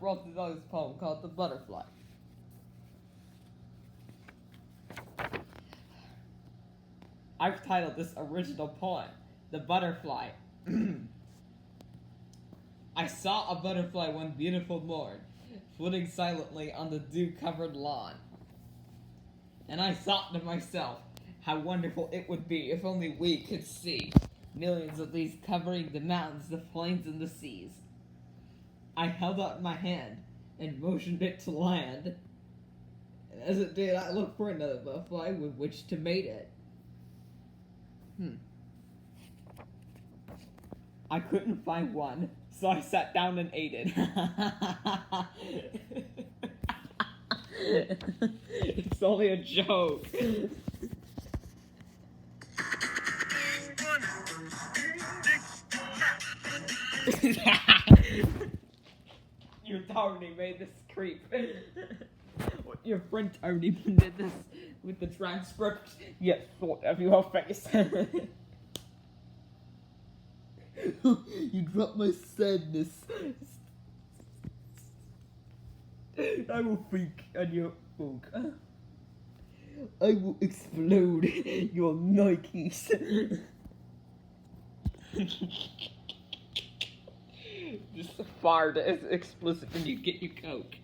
wrote this poem called The Butterfly. I've titled this original poem, The Butterfly. I saw a butterfly one beautiful morn, flitting silently on the dew-covered lawn. And I thought to myself, how wonderful it would be if only we could see millions of these covering the mountains, the plains, and the seas. I held out my hand and motioned it to land. And as it did, I looked for another butterfly with which to mate it. I couldn't find one, so I sat down and ate it. It's only a joke. Your Tony made this creep. Your friend Tony did this with the transcript. Yet thought of your face. You dropped my sadness. I will freak on your folk. I will explode your Nikes. Just fart is explicit when you get your coke.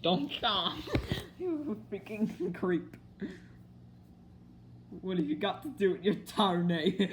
Don't stop. You freaking creep. What have you got to do with your Tony?